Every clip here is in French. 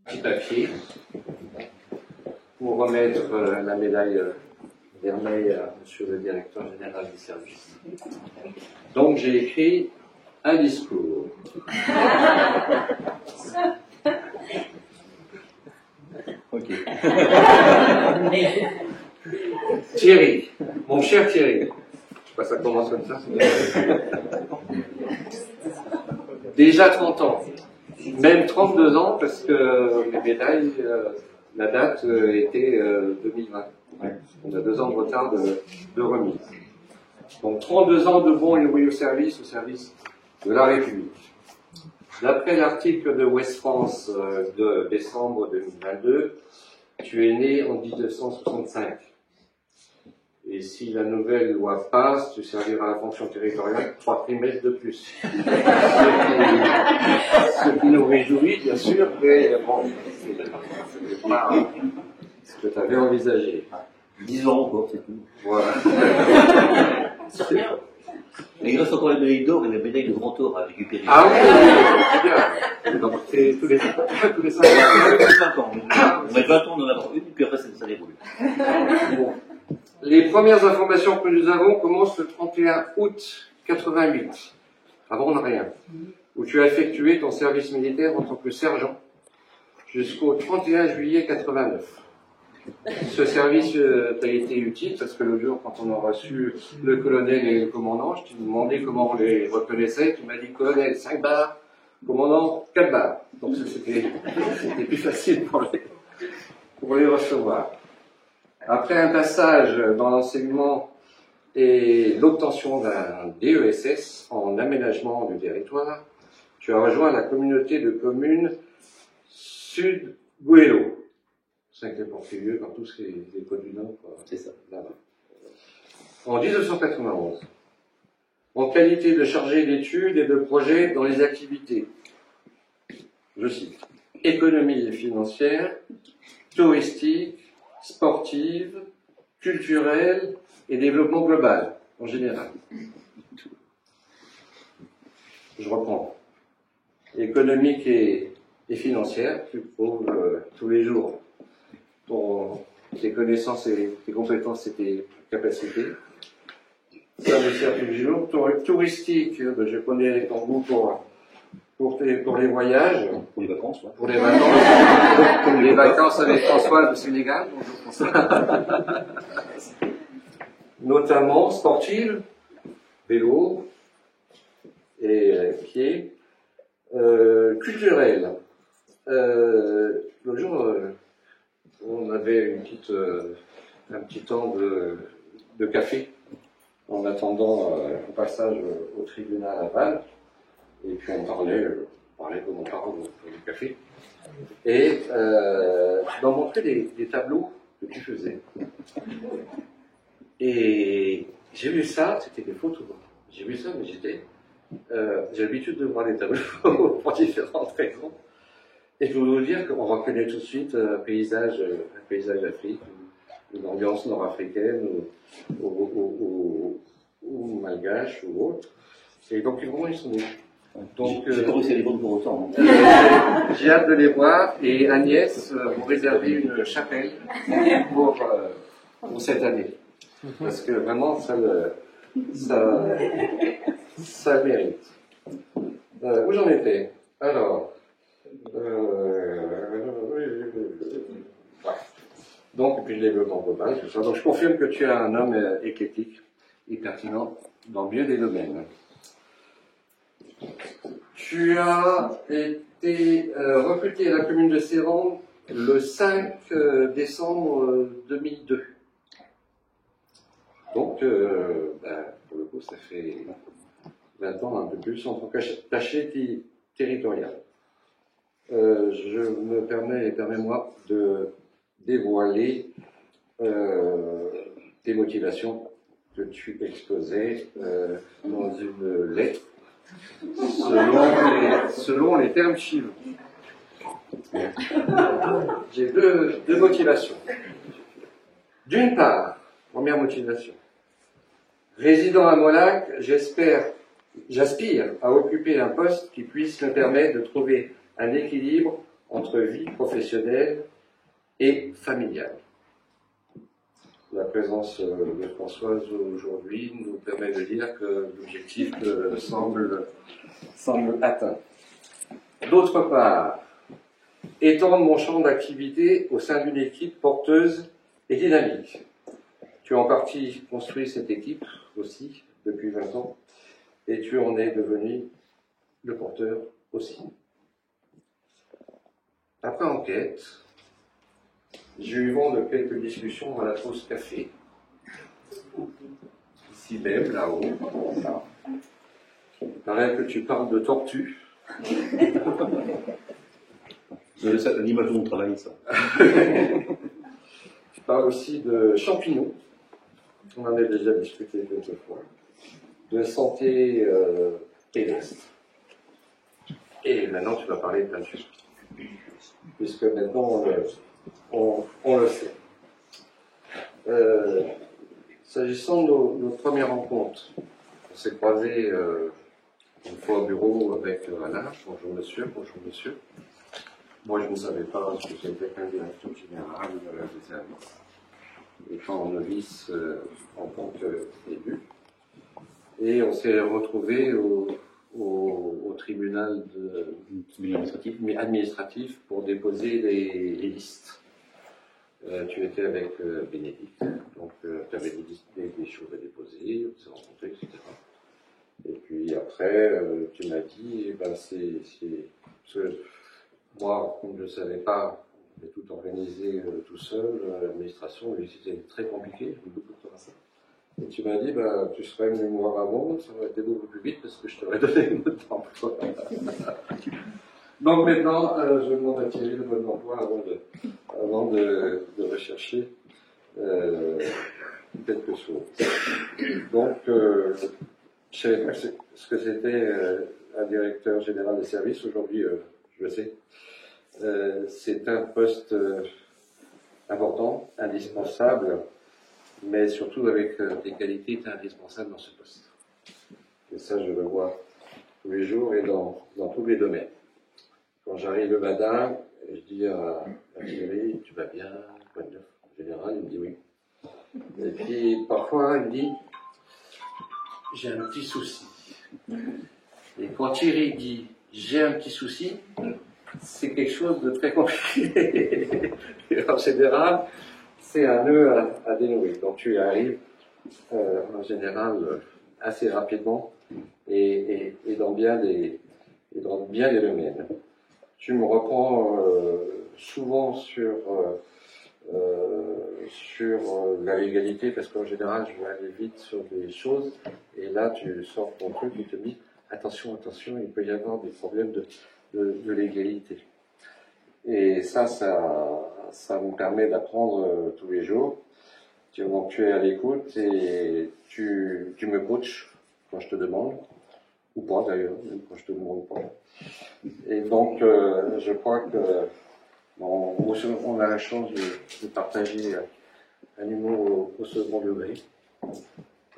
petit papier pour remettre la médaille Vermeil à monsieur le directeur général du service. Donc j'ai écrit un discours. Ok. Thierry, mon cher Thierry, je sais pas, ça commence comme ça. Déjà 30 ans, même 32 ans, parce que les médailles, la date était 2020. On a 2 ans de retard de remise. Donc 32 ans de bons et loyaux services au service de la République. D'après l'article de Ouest France de décembre 2022, tu es né en 1965. Et si la nouvelle loi passe, tu serviras à la fonction territoriale 3 trimestres de plus. Ce qui nous réjouit, bien sûr, mais bon, c'est pas ce que tu avais envisagé. 10 ans encore, c'est tout. Voilà. C'est bien. Et il reste encore la médaille d'or et la médaille de grand or à récupérer. Ah oui, c'est bien. Donc c'est tous les 5 ans. Tous les 5 ans. On met 20 ans d'en avoir une, puis après ça évolue. Bon. Les premières informations que nous avons commencent le 31 août 88, avant de rien, où tu as effectué ton service militaire en tant que sergent jusqu'au 31 juillet 89. Ce service t'a été utile parce que l'autre jour, quand on a reçu le colonel et le commandant, je t'ai demandé comment on les reconnaissait. Tu m'as dit colonel 5 barres, commandant 4 barres. Donc c'était plus facile pour les recevoir. Après un passage dans l'enseignement et l'obtention d'un DESS en aménagement du territoire, tu as rejoint la communauté de communes Sud-Goëlo. Saint-Clair-Portilieu, par tous les côtes du Nord, c'est ça, là-bas. En 1991, en qualité de chargé d'études et de projets dans les activités, je cite, économie et financière, touristique, sportive, culturelle et développement global, en général. Je reprends. Économique et financière, tu prouves tous les jours tes connaissances et tes compétences et tes capacités. Ça me sert tous les jours. Touristique, je connais ton goût pour les voyages. Pour les vacances, ouais. Pour les vacances. Comme les vacances avec François de Sénégal. Bonjour François. Notamment sportive, vélo et pied. Culturel. L'autre jour, on avait un petit temps de café en attendant le passage au tribunal à Vannes. Et puis on parlait comme on parle du café. Et tu m'as montré des tableaux que tu faisais. Et j'ai vu ça, c'était des photos. J'ai vu ça, mais j'ai l'habitude de voir des tableaux pour différentes raisons. Et je voulais vous dire qu'on reconnaît tout de suite un paysage d'Afrique, une ambiance nord-africaine ou malgache ou autre. Et donc vraiment ils sont. Donc j'ai pas réussi à les vendre pour autant. J'ai hâte de les voir et Agnès vous réservez une chapelle pour cette année. Parce que vraiment ça mérite. Où j'en étais? Alors. Donc, et puis le développement global, tout ça. Donc, je confirme que tu es un homme éclectique et pertinent dans bien des domaines. Tu as été recruté à la commune de Céran le 5 décembre 2002. Donc, pour le coup, ça fait 20 ans, un peu plus, en tant qu'attaché territorial. Je me permets-moi de dévoiler tes motivations que tu exposais dans une lettre selon les termes suivants. J'ai deux motivations. D'une part, première motivation, résidant à Molac, j'aspire à occuper un poste qui puisse me permettre de trouver un équilibre entre vie professionnelle et familiale. La présence de Françoise aujourd'hui nous permet de dire que l'objectif semble atteint. D'autre part, étendre mon champ d'activité au sein d'une équipe porteuse et dynamique. Tu as en partie construit cette équipe aussi depuis 20 ans et tu en es devenu le porteur aussi. Après enquête, j'ai eu vent de quelques discussions dans la pause café. Ici même, là-haut. Il paraît que tu parles de tortues. C'est l'image de mon travail, ça. Tu parles aussi de champignons. On en a déjà discuté quelques fois. De santé pédestre. Et maintenant, tu vas parler de peinture. Puisque maintenant, on le sait. S'agissant de nos premières rencontres, on s'est croisés une fois au bureau avec Alain. Bonjour monsieur, bonjour monsieur. Moi, je ne savais pas ce que c'était qu'un directeur général des services. Étant novice en tant qu'élu. Et on s'est retrouvés au tribunal administratif pour déposer les listes. Tu étais avec Bénédicte, donc tu avais des choses à déposer, on s'est rencontrés, etc. Et puis après, tu m'as dit, parce que moi, comme je ne savais pas, j'ai tout organisé tout seul, l'administration, c'était très compliqué, je me doute de ça. Et tu m'as dit, tu serais venu me voir avant, ça aurait été beaucoup plus vite parce que je t'aurais donné le mode d'emploi. Donc maintenant, je demande à Thierry le mode d'emploi avant de rechercher quelque chose. Donc, je ne savais pas ce que c'était un directeur général des services. Aujourd'hui, je le sais. C'est un poste important, indispensable, mais surtout avec des qualités indispensables dans ce poste. Et ça, je le vois tous les jours et dans tous les domaines. Quand j'arrive le matin, je dis à Thierry, tu vas bien, quoi de neuf? En général, il me dit oui. Et puis, parfois, il me dit, j'ai un petit souci. Et quand Thierry dit, j'ai un petit souci, c'est quelque chose de très compliqué. En général, c'est un nœud à dénouer. Donc tu y arrives en général assez rapidement et dans bien des domaines. Tu me reprends souvent sur la légalité parce qu'en général je vais aller vite sur des choses et là tu sors ton truc et tu te dis attention, il peut y avoir des problèmes de l'égalité. Et ça me permet d'apprendre tous les jours. Donc tu es à l'écoute et tu me coaches quand je te demande, ou pas d'ailleurs, même quand je te demande pas. Et donc je crois que on a la chance de partager un humour au second degré.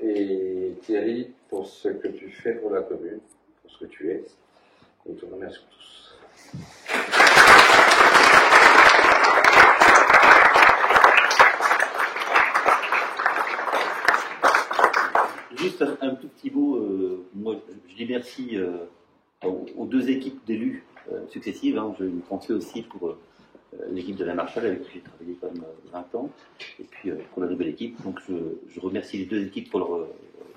Et Thierry, pour ce que tu fais pour la commune, pour ce que tu es, nous te remercions tous. Juste un tout petit mot, moi je dis merci aux deux équipes d'élus successives, je me transmets aussi pour l'équipe de la Marchal avec qui j'ai travaillé quand même 20 ans, et puis pour la nouvelle équipe, donc je remercie les deux équipes pour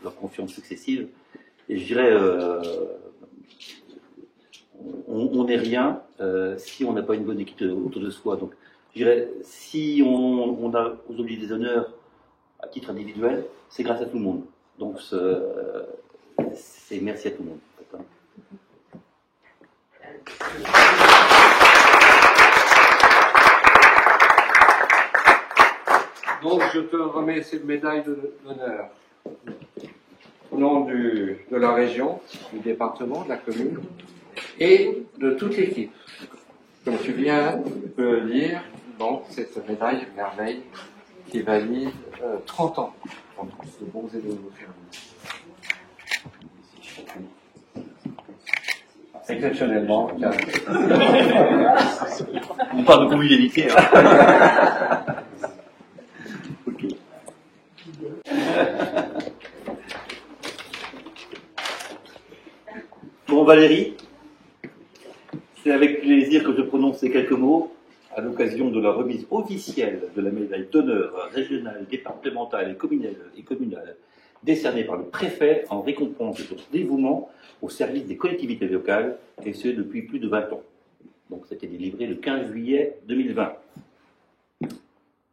leur confiance successive, et je dirais, on n'est rien si on n'a pas une bonne équipe autour de soi, donc je dirais, si on a aujourd'hui des honneurs à titre individuel, c'est grâce à tout le monde. Donc, c'est merci à tout le monde. Donc, je te remets cette médaille d'honneur au nom de la région, du département, de la commune et de toute l'équipe. Comme tu viens de lire, donc, cette médaille merveille qui valide 30 ans. De bons et de nouveaux fermiers. Exceptionnellement. On parle de convivialité. Hein. Ok. Bon, Valérie, c'est avec plaisir que je prononce ces quelques mots à l'occasion de la remise officielle de la médaille d'honneur régionale, départementale et communale décernée par le préfet en récompense de son dévouement au service des collectivités locales, et ce depuis plus de 20 ans. Donc c'était délivré le 15 juillet 2020.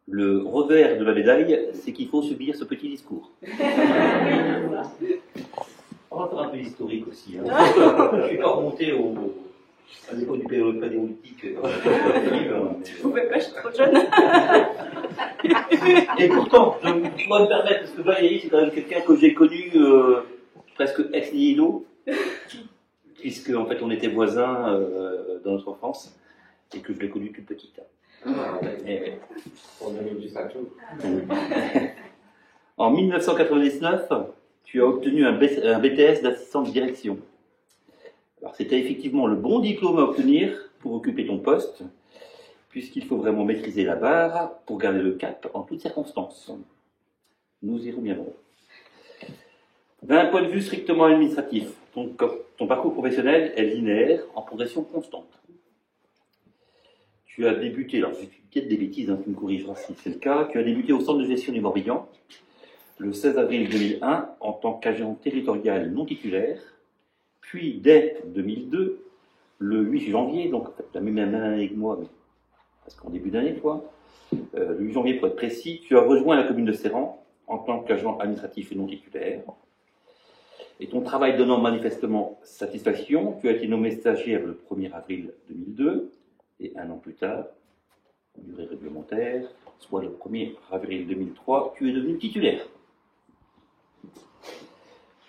Le revers de la médaille, c'est qu'il faut subir ce petit discours. On va faire un peu historique aussi. Hein. Je ne suis pas remonté à l'époque du paléolithique. Je ne pouvais pas, je suis trop jeune. Et pourtant, je dois me permettre, parce que Valérie, c'est quand même quelqu'un que j'ai connu presque ex nihilo, puisque en fait on était voisins dans notre enfance, et que je l'ai connu toute petite. En 1999, tu as obtenu un BTS d'assistant de direction. Alors c'était effectivement le bon diplôme à obtenir pour occuper ton poste, puisqu'il faut vraiment maîtriser la barre pour garder le cap en toutes circonstances. Nous y reviendrons. D'un point de vue strictement administratif, ton parcours professionnel est linéaire, en progression constante. Tu as débuté, alors je dis peut-être des bêtises, hein, tu me corrigeras si c'est le cas, tu as débuté au centre de gestion du Morbihan le 16 avril 2001 en tant qu'agent territorial non titulaire, puis dès 2002, le 8 janvier, donc la même année que moi, mais parce qu'en début d'année, quoi, le 8 janvier pour être précis, tu as rejoint la commune de Serran en tant qu'agent administratif et non titulaire. Et ton travail donnant manifestement satisfaction, tu as été nommé stagiaire le 1er avril 2002, et un an plus tard, durée réglementaire, soit le 1er avril 2003, tu es devenu titulaire.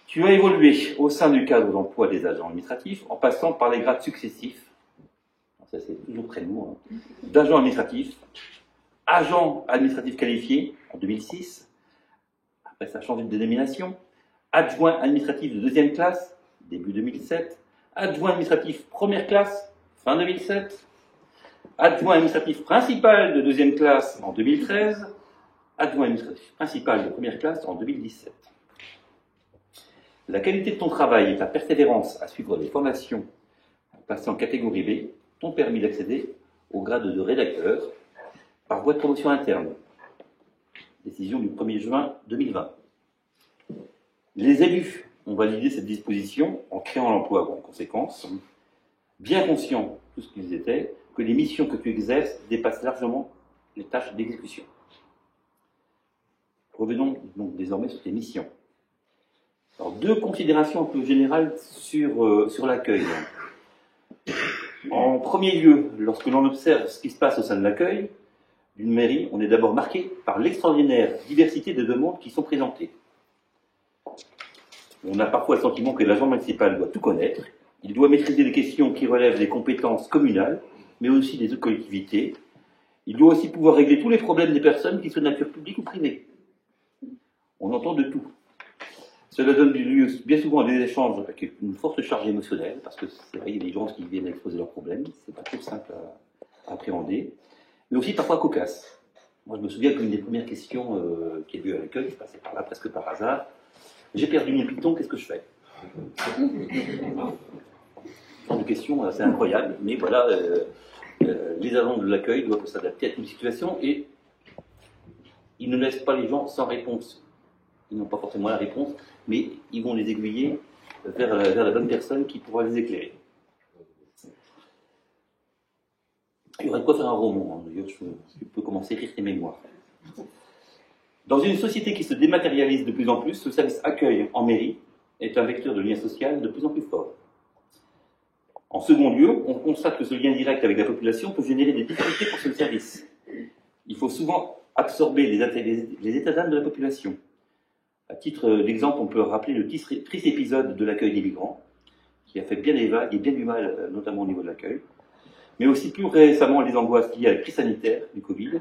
Tu as évolué au sein du cadre d'emploi des agents administratifs en passant par les grades successifs, ça c'est toujours très lourd, hein, d'agent administratif, agent administratif qualifié en 2006, après ça a changé de dénomination, adjoint administratif de deuxième classe, début 2007, adjoint administratif première classe, fin 2007, adjoint administratif principal de deuxième classe en 2013, adjoint administratif principal de première classe en 2017. La qualité de ton travail et ta persévérance à suivre les formations passées en catégorie B t'ont permis d'accéder au grade de rédacteur par voie de promotion interne. Décision du 1er juin 2020. Les élus ont validé cette disposition en créant l'emploi en conséquence, bien conscients, tout ce qu'ils étaient, que les missions que tu exerces dépassent largement les tâches d'exécution. Revenons donc désormais sur tes missions. Alors, deux considérations un peu générales sur l'accueil. En premier lieu, lorsque l'on observe ce qui se passe au sein de l'accueil d'une mairie, on est d'abord marqué par l'extraordinaire diversité des demandes qui sont présentées. On a parfois le sentiment que l'agent municipal doit tout connaître, il doit maîtriser des questions qui relèvent des compétences communales, mais aussi des autres collectivités. Il doit aussi pouvoir régler tous les problèmes des personnes, qu'ils soient de nature publique ou privée. On entend de tout. Cela donne lieu bien souvent à des échanges avec une forte charge émotionnelle, parce que c'est vrai, il y a des gens qui viennent exposer leurs problèmes, c'est pas trop simple à appréhender, mais aussi parfois cocasse. Moi, je me souviens qu'une des premières questions qui est vue à l'accueil, je passais par là presque par hasard, j'ai perdu mon piton, qu'est-ce que je fais? Ce genre de question assez incroyable, mais voilà, les agents de l'accueil doivent s'adapter à toute situation et ils ne laissent pas les gens sans réponse. Ils n'ont pas forcément la réponse, mais ils vont les aiguiller vers la bonne personne qui pourra les éclairer. Il y aurait de quoi faire un roman, hein. D'ailleurs, je peux commencer à écrire tes mémoires. Dans une société qui se dématérialise de plus en plus, le service accueil en mairie est un vecteur de lien social de plus en plus fort. En second lieu, on constate que ce lien direct avec la population peut générer des difficultés pour ce service. Il faut souvent absorber les états d'âme de la population. À titre d'exemple, on peut rappeler le triste épisode de l'accueil des migrants, qui a fait bien des vagues et bien du mal, notamment au niveau de l'accueil, mais aussi plus récemment les angoisses liées à la crise sanitaire du Covid,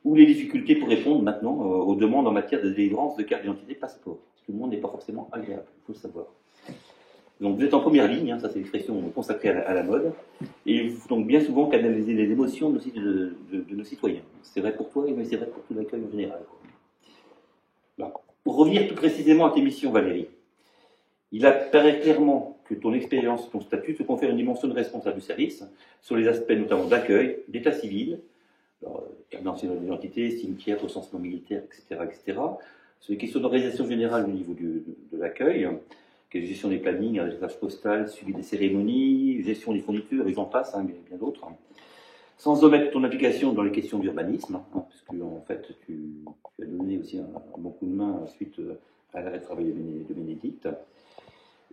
ou les difficultés pour répondre maintenant aux demandes en matière de délivrance de carte d'identité passeport. Tout le monde n'est pas forcément agréable, il faut le savoir. Donc vous êtes en première ligne, hein, ça c'est l'expression consacrée à la mode, et il faut donc bien souvent canaliser les émotions de nos citoyens. C'est vrai pour toi, mais c'est vrai pour tout l'accueil en général. Alors, pour revenir plus précisément à tes missions, Valérie, il apparaît clairement que ton expérience, ton statut te confère une dimension de responsable du service sur les aspects notamment d'accueil, d'état civil, carte d'identité, cimetière, recensement militaire, etc., etc. Sur les questions d'organisation générale au niveau de l'accueil, gestion des plannings, adressage postal, suivi des cérémonies, gestion des fournitures, et j'en passe, hein, mais bien d'autres. Sans omettre ton application dans les questions d'urbanisme, hein, parce que en fait tu as donné aussi un bon coup de main suite à l'arrêt de travail de Bénédicte.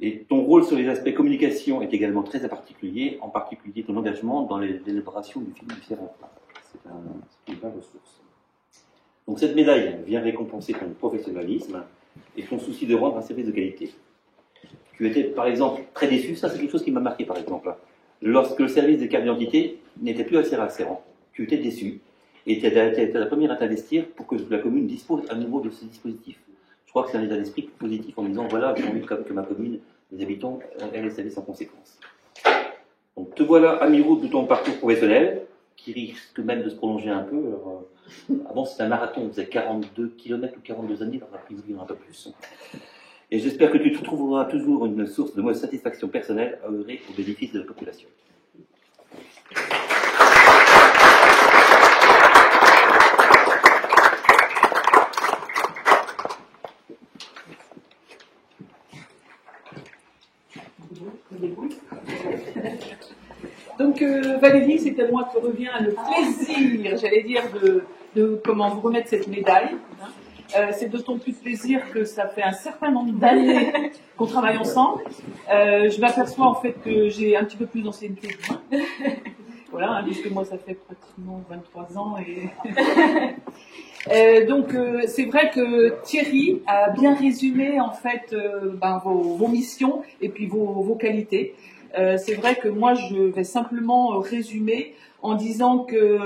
Et ton rôle sur les aspects communication est également très particulier, en particulier ton engagement dans l'élaboration du film du Serrentin. C'est une belle ressource. Donc cette médaille vient récompenser ton professionnalisme et ton souci de rendre un service de qualité. Tu étais par exemple très déçu, ça c'est quelque chose qui m'a marqué par exemple, lorsque le service des cartes d'identité n'était plus assez rassurant. Tu étais déçu et tu étais la première à t'investir pour que la commune dispose à nouveau de ce dispositif. Je crois que c'est un état d'esprit positif en disant voilà, j'ai envie que ma commune, les habitants, aient les services en conséquence. Donc te voilà à mi-route de ton parcours professionnel, qui risque même de se prolonger un peu. Alors, avant c'était un marathon, on faisait 42 km ou 42 années, dans la prise de un peu plus. Et j'espère que tu trouveras toujours une source de satisfaction personnelle à œuvrer au bénéfice de la population. Donc Valérie, c'est à moi que revient le plaisir, j'allais dire, de comment vous remettre cette médaille. C'est d'autant plus plaisir que ça fait un certain nombre d'années qu'on travaille ensemble. Je m'aperçois en fait que j'ai un petit peu plus d'ancienneté que vous. Voilà, hein, puisque moi ça fait pratiquement 23 ans. Donc c'est vrai que Thierry a bien résumé en fait vos missions et puis vos qualités. C'est vrai que moi je vais simplement résumer en disant que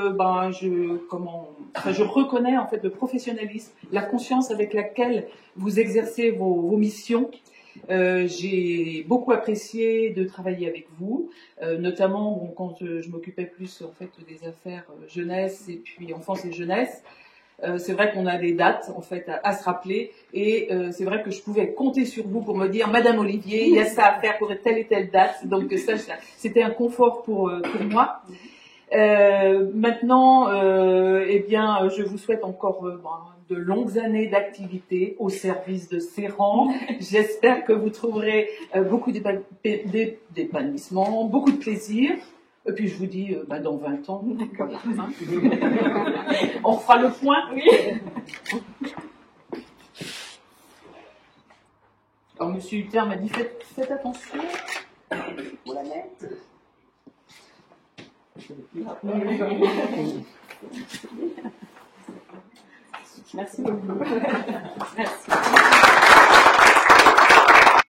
je reconnais en fait le professionnalisme, la conscience avec laquelle vous exercez vos missions. J'ai beaucoup apprécié de travailler avec vous, notamment quand je m'occupais plus en fait des affaires jeunesse et puis enfance et jeunesse. C'est vrai qu'on a des dates en fait à se rappeler et c'est vrai que je pouvais compter sur vous pour me dire Madame Olivier, il y a ça à faire pour telle et telle date. Donc ça c'était un confort pour moi. Maintenant, je vous souhaite encore de longues années d'activité au service de Serran. J'espère que vous trouverez beaucoup d'épanouissement, beaucoup de plaisir. Et puis je vous dis, dans 20 ans, voilà, hein. On fera le point. Oui. Alors Monsieur Hutter m'a dit, faites attention. Pour la mettre. Merci beaucoup. Merci.